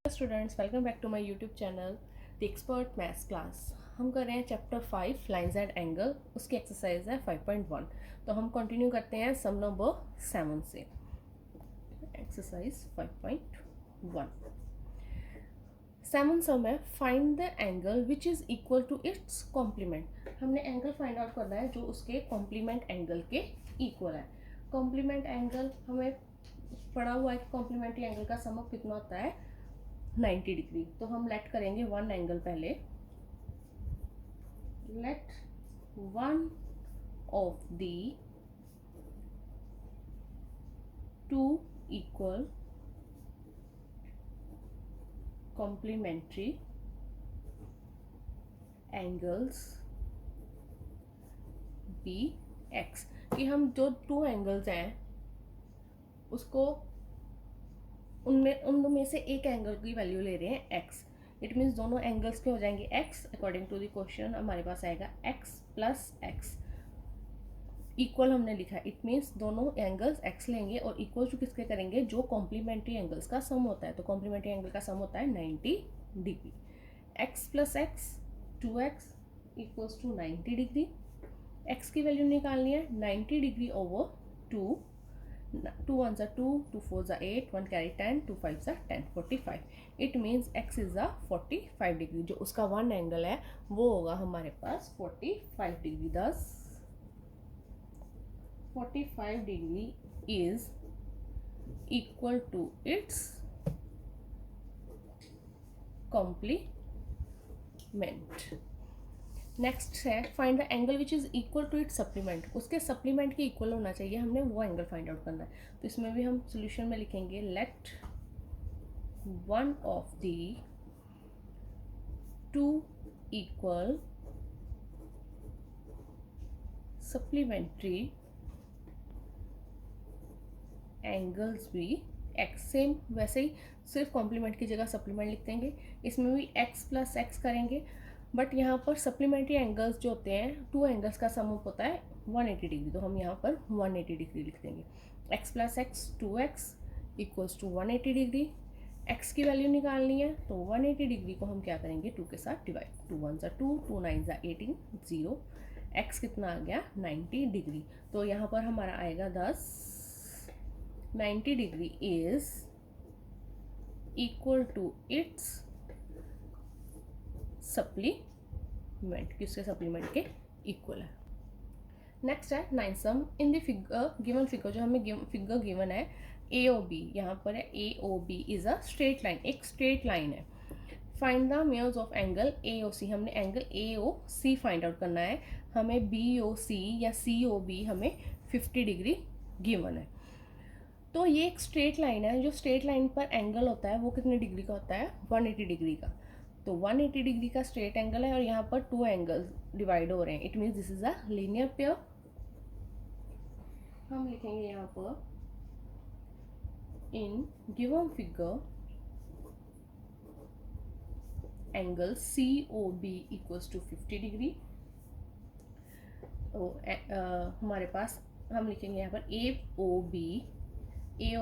Students, welcome back to my YouTube channel the expert maths class. हम कर रहे हैं चैप्टर 5 लाइंस एंड एंगल। उसकी एक्सरसाइज है 5.1। तो हम कंटिन्यू करते हैं सम नंबर 7 से। एक्सरसाइज 5.1 7 सम है, find the angle which is equal to its complement. हमने एंगल फाइंड आउट करना है जो उसके कॉम्प्लीमेंट एंगल के इक्वल है। कॉम्प्लीमेंट एंगल हमें पढ़ा हुआ है कि कॉम्प्लीमेंट्री एंगल का सम कितना होता है 90 डिग्री। तो हम लेट करेंगे वन एंगल पहले। Let one of the two equal complementary angles be x. कि हम जो टू एंगल्स हैं उसको उनमें से एक एंगल की वैल्यू ले रहे हैं एक्स। इट मीन्स दोनों एंगल्स के हो जाएंगे x. According to the question हमारे पास आएगा एक्स प्लस एक्स इक्वल हमने लिखा है। इट मीन्स दोनों एंगल्स एक्स लेंगे और इक्वल टू किसके करेंगे, जो कॉम्प्लीमेंट्री एंगल्स का सम होता है। तो कॉम्प्लीमेंट्री एंगल का सम होता है 90 degree. X plus x 2x equals to 90 degree. X की वैल्यू निकालनी है 90 degree over 2। 2 1s are 2, 2 4s are 8, 1 carry 10, 2 5s are 10, 45. It means x is a 45 degree. जो उसका वन एंगल है वो होगा हमारे पास 45 डिग्री। दस 45 degree is equal to its complement। Next है find the angle which is equal to its supplement. उसके supplement के इक्वल होना चाहिए, हमने वो एंगल फाइंड आउट करना है। तो इसमें भी हम सोल्यूशन में लिखेंगे late one of the two equal supplementary angles भी एक्स। सेम वैसे ही सिर्फ कॉम्प्लीमेंट की जगह सप्लीमेंट लिख देंगे। इसमें भी एक्स प्लस एक्स करेंगे, बट यहाँ पर सप्लीमेंट्री एंगल्स जो होते हैं टू एंगल्स का सम अप होता है 180 डिग्री। तो हम यहाँ पर 180 डिग्री लिख देंगे। X plus x 2x equals to 180 degree. X की वैल्यू निकालनी है तो 180 डिग्री को हम क्या करेंगे 2 के साथ divide. 2 1s are 2, 2 9s are 18, 0। X कितना आ गया 90 डिग्री। तो यहाँ पर हमारा आएगा 10। 90 degree is equal to its supplement. किसके सप्लीमेंट के इक्वल है। नेक्स्ट है 9 sum in the figure given figure. जो हमें फिगर गिवन है ए ओ बी, यहाँ पर है A O B is a straight line, एक स्ट्रेट लाइन है। Find the measures of angle A O C. हमने angle A O C find out करना है। हमें बी ओ सी या सी ओ बी हमें 50 डिग्री गिवन है। तो ये एक स्ट्रेट लाइन है। जो स्ट्रेट लाइन पर एंगल होता है वो कितने डिग्री का होता है 180 डिग्री का। तो 180 डिग्री का स्ट्रेट एंगल है और यहाँ पर टू एंगल्स डिवाइड हो रहे हैं। It means this is a linear pair. हम लिखेंगे यहाँ पर in given figure angle C O B equals to 50 degree. तो हमारे पास हम लिखेंगे यहाँ पर A O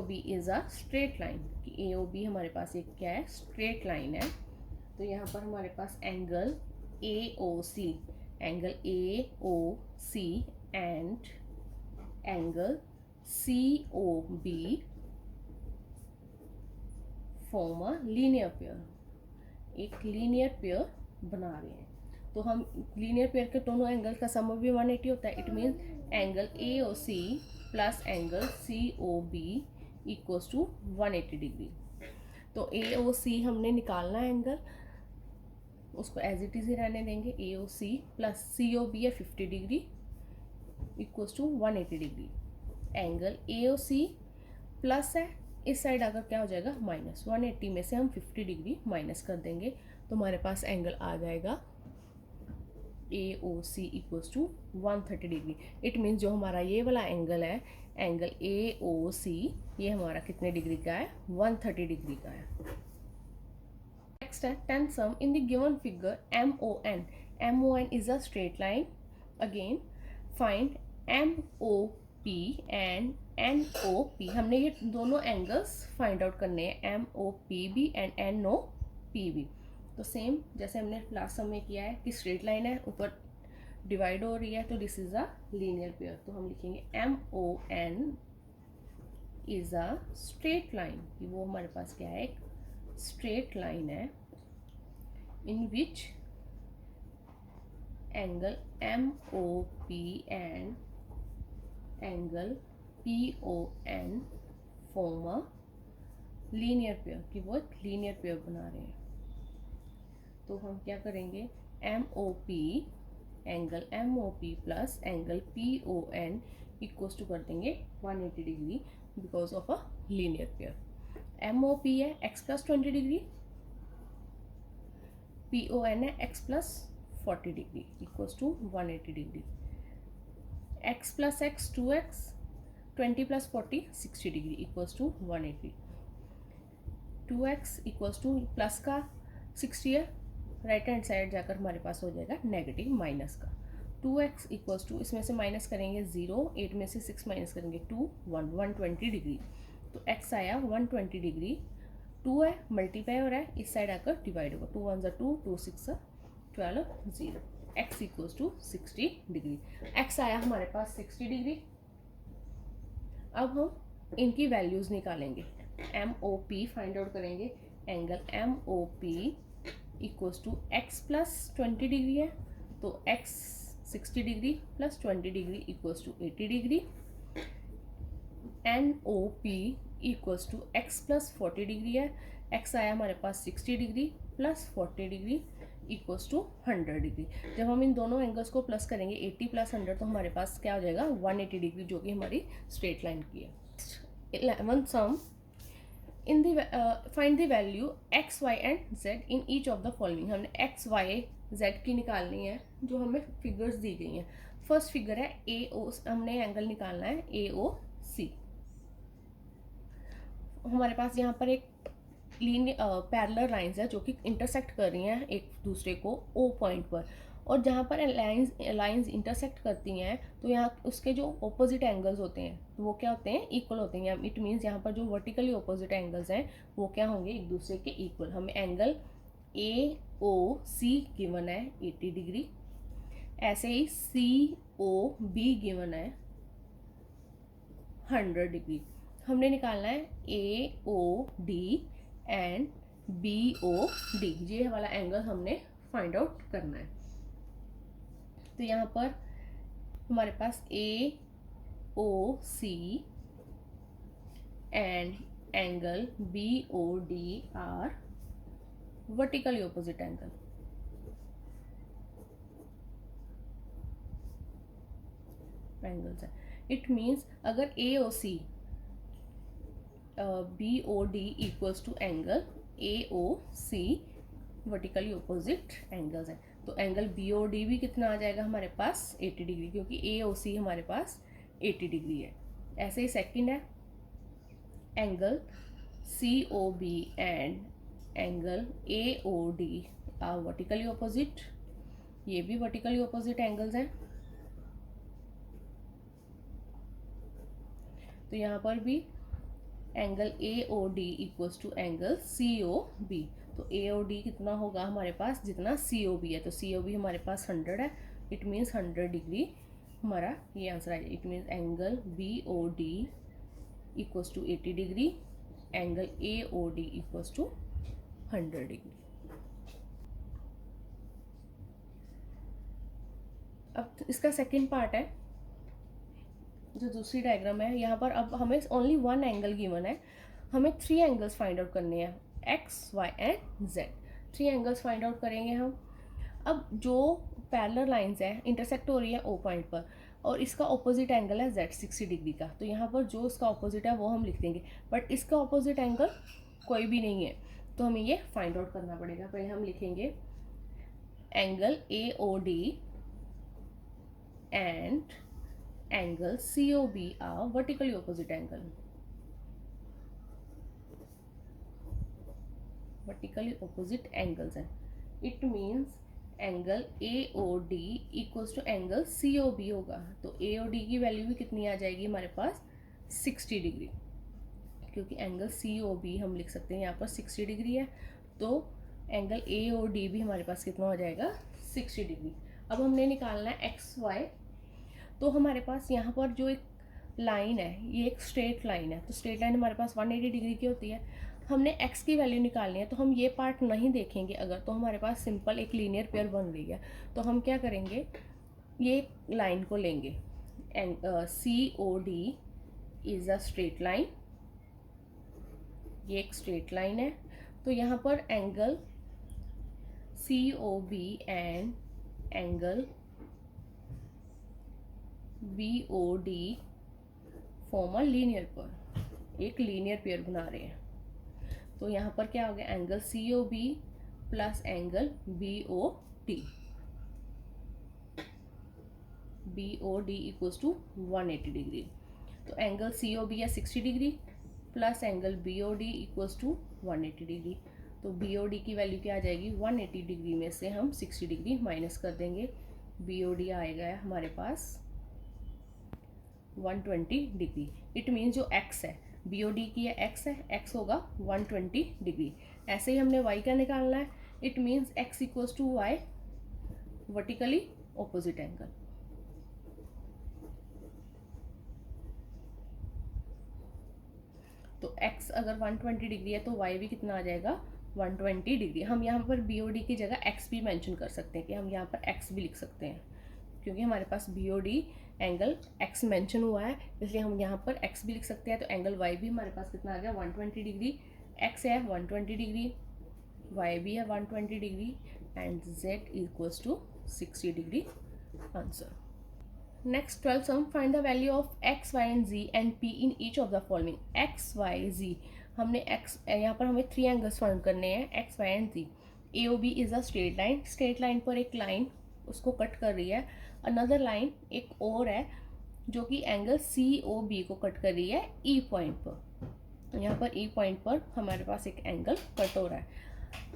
B is a straight line. कि ए ओ बी हमारे पास एक क्या है स्ट्रेट लाइन है। तो यहाँ पर हमारे पास angle A O C and angle C O B form a linear pair. एक लीनियर पेयर बना रहे हैं। तो हम लीनियर पेयर के दोनों एंगल का सम भी 180 होता है। It means angle A O C plus angle C O B equals to 180 degree. तो ए ओ सी हमने निकालना है एंगल, उसको एज इट इज ही रहने देंगे। ए ओ सी प्लस सी ओ बी है 50 degree equals to 180 degree. Angle A O C plus है, इस साइड अगर क्या हो जाएगा माइनस। 180 में से हम 50 डिग्री माइनस कर देंगे तो हमारे पास एंगल आ जाएगा A O C equals to 130 degree. It means जो हमारा ये वाला एंगल है एंगल ए ओ सी ये हमारा कितने डिग्री का है 130 डिग्री का है। नेक्स्ट है 10 sum in the given figure M O N is a straight line. Again find M O and NOP, हमने ये दोनों एंगल्स फाइंड आउट करने हैं, MOPB एंड NOPB। तो सेम जैसे हमने लास्ट समय किया है कि स्ट्रेट लाइन है, ऊपर डिवाइड हो रही है, तो this is a linear pair. तो हम लिखेंगे MON is a straight line, कि वो हमारे पास क्या है, एक स्ट्रेट लाइन है in which angle MOP and angle PON form a linear pair, कि वो एक लीनियर पेयर बना रहे हैं। तो हम क्या करेंगे, MOP angle MOP plus angle PON equals to कर देंगे 180 degree because of a linear pair. MOP है x प्लस 20 डिग्री, PON है x plus 40 degree equals to 180 degree. x plus x 2x, 20 plus 40 60 degree equals to 180। 2x equals to plus का 60 है, right hand side जाकर हमारे पास हो जाएगा negative minus का। 2x equals to, इसमें से माइनस करेंगे 0, 8 में से 6 माइनस करेंगे 2, 120 डिग्री। तो x आया 120 डिग्री, 2 है मल्टीप्लाई हो रहा है, इस साइड आकर डिवाइड होगा, 2 1 2, 2 6 12, 0। x equals to 60 degree. x आया हमारे पास 60 डिग्री। अब हम इनकी वैल्यूज़ निकालेंगे, MOP फाइंड आउट करेंगे। Angle MOP equals to x plus 20 degree है, तो x 60 degree plus 20 degree equals to 80 degree. NOP equals to x plus 40 degree है, x आया हमारे पास 60 degree plus 40 degree equals to 100 degree. जब हम इन दोनों एंगल्स को प्लस करेंगे 80 प्लस 100, तो हमारे पास क्या हो जाएगा 180 डिग्री, जो कि हमारी स्ट्रेट लाइन की है। 11th sum, in the find the value x y and z in each of the following. हमने x y z की निकालनी है जो हमें फिगर्स दी गई हैं। फर्स्ट फिगर है AO, हमने एंगल निकालना है AOC। हमारे पास यहाँ पर एक पैरेलल लाइंस है जो कि इंटरसेक्ट कर रही हैं एक दूसरे को O पॉइंट पर, और जहाँ पर लाइंस इंटरसेक्ट करती हैं तो यहाँ उसके जो ऑपोजिट एंगल्स होते हैं तो वो क्या होते हैं, इक्वल होते हैं। इट मीन्स यहाँ पर जो वर्टिकली ऑपोजिट एंगल्स हैं वो क्या होंगे, एक दूसरे के इक्वल। हमें एंगल AOC गिवन है 80 डिग्री, ऐसे ही COB गिवन है 100 डिग्री। हमने निकालना है AOD एंड BOD, ये वाला एंगल हमने फाइंड आउट करना है। तो यहाँ पर हमारे पास AOC and angle BOD are vertically opposite angle. Angles है, इट मीन्स अगर AOC BOD equals to angle AOC vertically opposite angles हैं, तो एंगल BOD भी कितना आ जाएगा हमारे पास 80 डिग्री, क्योंकि AOC हमारे पास 80 डिग्री है। ऐसे ही सेकंड है angle COB and angle AOD are vertically opposite, ये भी वर्टिकली ऑपोजिट एंगल्स हैं। तो यहाँ पर भी angle AOD equals to angle COB, तो AOD कितना होगा हमारे पास, जितना COB है, तो COB हमारे पास 100 है, इट मीन्स 100 डिग्री हमारा ये आंसर आएगा। It means angle BOD equals to 80 degree, angle AOD equals to 100 degree. अब इसका सेकेंड पार्ट है, जो दूसरी डायग्राम है, यहाँ पर अब हमें ओनली वन एंगल गिवन है, हमें 3 एंगल्स फाइंड आउट करने हैं, x y and z। 3 angles find out करेंगे हम। अब जो पैरेलल लाइंस है इंटरसेक्ट हो रही है O पॉइंट पर, और इसका ऑपोजिट एंगल है z 60 डिग्री का, तो यहाँ पर जो इसका ऑपोजिट है वो हम लिख देंगे, बट इसका ऑपोजिट एंगल कोई भी नहीं है, तो हमें ये फाइंड आउट करना पड़ेगा। पहले हम लिखेंगे angle AOD and angle COB are vertically opposite angle, vertically opposite angles हैं। It means angle AOD equals to angle C O B होगा। तो ए और डी की वैल्यू भी कितनी आ जाएगी हमारे पास 60 डिग्री, क्योंकि एंगल सी ओ बी हम लिख सकते हैं यहाँ पर 60 डिग्री है, तो एंगल ए और डी भी हमारे पास कितना हो जाएगा 60 डिग्री। अब हमने निकालना है एक्स वाई। तो हमारे पास यहाँ पर जो एक लाइन है ये एक स्ट्रेट लाइन है, तो स्ट्रेट लाइन हमारे पास 180 डिग्री की होती है। हमने x की वैल्यू निकालनी है, तो हम ये पार्ट नहीं देखेंगे अगर, तो हमारे पास सिंपल एक लीनियर पेयर बन रही है। तो हम क्या करेंगे, ये लाइन को लेंगे, C O D is a straight line, ये एक स्ट्रेट लाइन है। तो यहाँ पर angle C O B and angle B O D form a linear pair, एक लीनियर पेयर बना रहे हैं। तो यहाँ पर क्या हो गया, angle C O B plus angle B O D, B O D equals to 180 degree. तो एंगल सी ओ बी है 60 degree plus angle B O D equals to 180 degree. तो बी ओ डी की value क्या आ जाएगी, 180 degree में से हम 60 डिग्री माइनस कर देंगे, बी ओ डी आएगा हमारे पास 120 डिग्री। इट मीन्स जो x है बी ओ डी की है, x है, x होगा 120 डिग्री। ऐसे ही हमने y का निकालना है, it means x equals to y, vertically opposite angle. तो x अगर 120 डिग्री है तो y भी कितना आ जाएगा 120 डिग्री। हम यहाँ पर बी ओ डी की जगह x भी मेंशन कर सकते हैं, कि हम यहाँ पर x भी लिख सकते हैं, क्योंकि हमारे पास B O D angle x mention हुआ है, इसलिए हम यहाँ पर x भी लिख सकते हैं। तो एंगल y भी हमारे पास कितना आ गया 120 डिग्री, x है 120 डिग्री, y भी है 120 degree and z equals to 60 degree answer. Next 12 sum, find the value of x, y and z and p in each of the following. x, y, z, हमने x, यहाँ पर हमें 3 angles find करने हैं, x, y and z। A O B is a straight line, straight line पर एक line उसको cut कर रही है। अनदर लाइन एक और है जो कि एंगल सी ओ बी को कट कर रही है ई पॉइंट पर। यहाँ पर ई पॉइंट पर हमारे पास एक एंगल कट हो रहा है।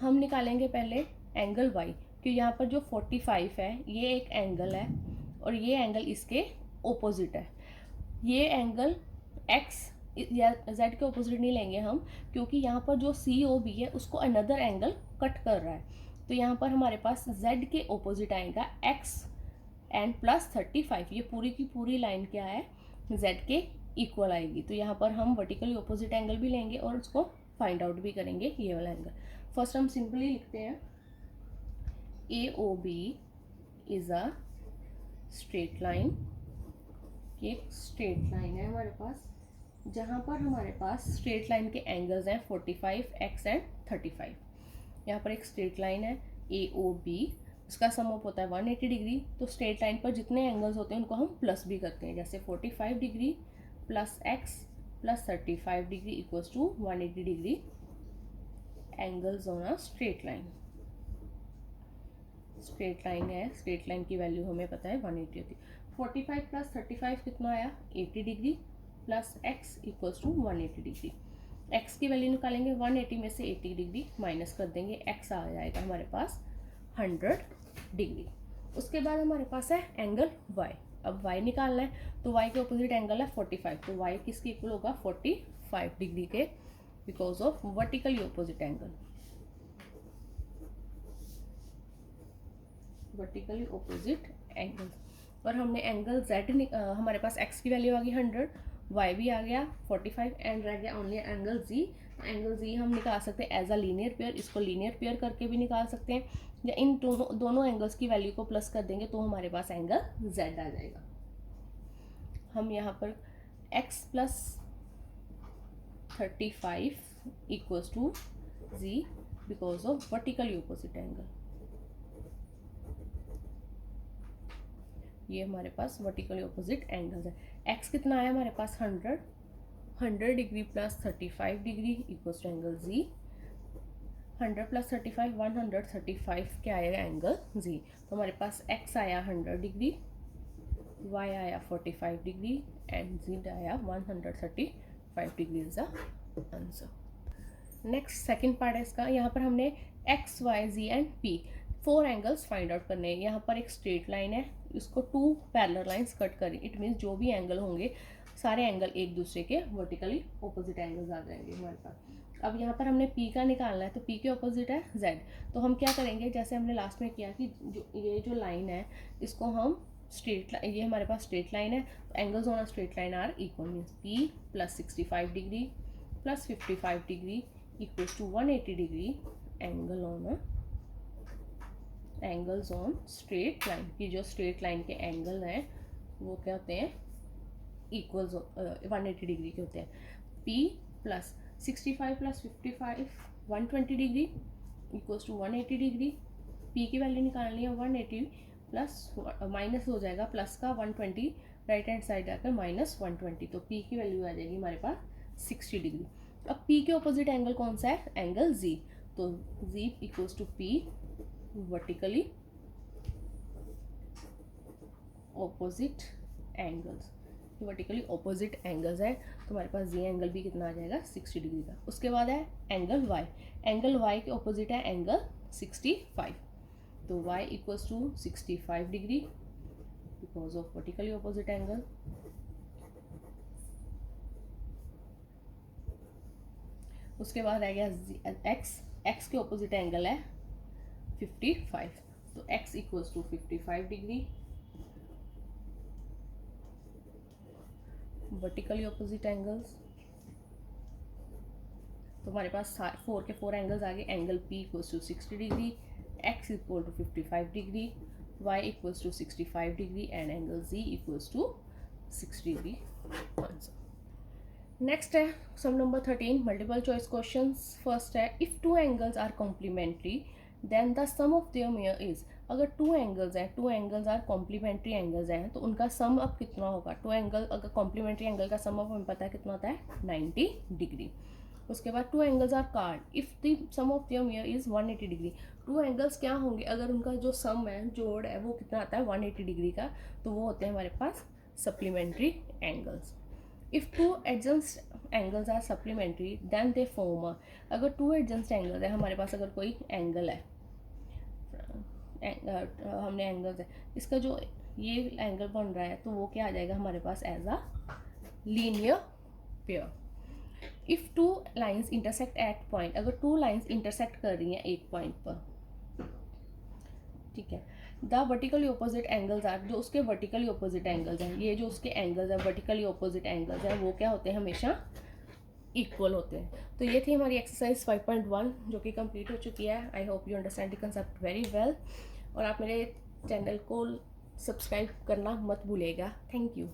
हम निकालेंगे पहले एंगल वाई, क्योंकि यहाँ पर जो 45 है ये एक एंगल है और ये एंगल इसके ओपोजिट है। ये एंगल एक्स या जेड के ओपोजिट नहीं लेंगे हम, क्योंकि यहाँ पर जो सी ओ बी है उसको अनदर एंगल कट कर रहा है। तो यहाँ पर हमारे पास z के ओपोजिट आएगा x एंड प्लस 35, ये पूरी की पूरी लाइन क्या है z के इक्वल आएगी। तो यहाँ पर हम वर्टिकली ओपोजिट एंगल भी लेंगे और उसको फाइंड आउट भी करेंगे, ये वाला एंगल। फर्स्ट हम सिंपली लिखते हैं A O B is a straight line, ये स्ट्रेट लाइन है हमारे पास, जहाँ पर हमारे पास स्ट्रेट लाइन के एंगल्स हैं 45 x एंड 35। यहाँ पर एक स्ट्रेट लाइन है ए ओ बी, उसका सम अप होता है 180 डिग्री। तो स्ट्रेट लाइन पर जितने एंगल्स होते हैं उनको हम प्लस भी करते हैं, जैसे 45 degree plus x plus 35 degree equals to 180 degree angles on a straight line. Straight line है, स्ट्रेट लाइन की वैल्यू हमें पता है 180 होती है। 45 प्लस 35 कितना आया 80 degree plus x equals to 180 degree. x की वैल्यू निकालेंगे, 180 में से 80 डिग्री माइनस कर देंगे, x आ जाएगा हमारे पास 100 डिग्री। उसके बाद हमारे पास है एंगल y। अब y निकालना है, तो y के ऑपोजिट एंगल है 45, तो y किसके इक्वल होगा 45 डिग्री के, because of vertically opposite angle, vertically opposite angle. और हमने एंगल z हमारे पास x की वैल्यू आ गई 100, y भी आ गया 45 एंड रह गया only angle z। Angle z हम निकाल सकते हैं एज अ लीनियर पेयर, इसको लीनियर पेयर करके भी निकाल सकते हैं, या इन दोनों एंगल्स की वैल्यू को प्लस कर देंगे तो हमारे पास एंगल z आ जाएगा। हम यहाँ पर x plus 35 equals to z because of vertically opposite angle. ये हमारे पास वर्टिकली ऑपोजिट एंगल्स है। x कितना आया हमारे पास 100 degree plus 35 degree equals to angle z। 100 plus 35 135 क्या आएगा एंगल z। तो हमारे पास x आया 100 डिग्री, y आया 45 डिग्री एंड z आया 135 degree is the answer. Next second part है इसका, यहाँ पर हमने x, y, z and p 4 angles find out करने हैं। यहाँ पर एक स्ट्रेट लाइन है, इसको 2 पैरेलल लाइंस कट करें। इट मीन्स जो भी एंगल होंगे सारे एंगल एक दूसरे के वर्टिकली ऑपोजिट एंगल्स आ जाएंगे हमारे पास। अब यहाँ पर हमने P का निकालना है, तो P के ऑपोजिट है Z। तो हम क्या करेंगे, जैसे हमने लास्ट में किया कि जो लाइन है इसको हम स्ट्रेट, ये हमारे पास स्ट्रेट लाइन है, तो angles on a straight line are equal. Means P plus 65 degree plus 55 degree equals to 180 degree angle on angles on straight line की जो स्ट्रेट लाइन के एंगल हैं वो क्या होते हैं, इक्वल्स 180 डिग्री के होते हैं। P plus 65 plus 55 120 degree equals to 180 degree. P की वैल्यू निकालनी है 180 प्लस माइनस हो जाएगा प्लस का 120, राइट हैंड साइड आकर माइनस 120, तो P की वैल्यू आ जाएगी हमारे पास 60 डिग्री। अब P के ऑपोजिट एंगल कौन सा है, एंगल Z। तो Z equals to P vertically opposite angles, vertically opposite angles है, तो हमारे पास ये एंगल भी कितना आ जाएगा 60 डिग्री का। उसके बाद है एंगल Y। एंगल Y के ऑपोजिट है एंगल 65, तो Y equals to 65 degree because of vertically opposite angle. उसके बाद आ गया X के ऑपोजिट एंगल है 55, तो X इक्वल्स टू 55 डिग्री वर्टिकली ऑपोजिट एंगल्स। तो हमारे पास 4 के 4 एंगल्स आ गए। Angle P equals to 60 degree, X equal to 55 degree, Y equals to 65 degree and angle Z equals to 60 degree answer. Next है sum number 13, multiple choice questions. First है if two angles are complementary then the sum of their measure is. अगर 2 angles हैं, 2 angles are complementary angles हैं, तो उनका सम अब कितना होगा। 2 एंगल अगर कॉम्प्लीमेंट्री एंगल का सम अब हमें पता है कितना होता है 90 डिग्री। उसके बाद 2 angles are card if the sum of their measure is 180 degree. 2 angles क्या होंगे अगर उनका जो सम है, जोड़ है, वो कितना आता है 180 डिग्री का, तो वो होते हैं हमारे पास supplementary angles. If 2 adjacent angles are supplementary then they form. अगर 2 एडजेंट एंगल्स है हमारे पास, अगर कोई एंगल है, हमने एंगल्स है, इसका जो ये एंगल बन रहा है तो वो क्या आ जाएगा हमारे पास as a linear pair. If 2 lines intersect at point, अगर 2 लाइंस इंटरसेक्ट कर रही हैं एक पॉइंट पर, ठीक है, the vertically opposite angles are, जो उसके वर्टिकली ऑपोजिट एंगल्स हैं, ये जो उसके एंगल्स हैं वर्टिकली ऑपोजिट एंगल्स हैं, वो क्या होते हैं हमेशा इक्वल होते हैं। तो ये थी हमारी एक्सरसाइज 5.1 जो कि कंप्लीट हो चुकी है। I hope you understand the concept very well, और आप मेरे चैनल को सब्सक्राइब करना मत भूलिएगा। Thank you.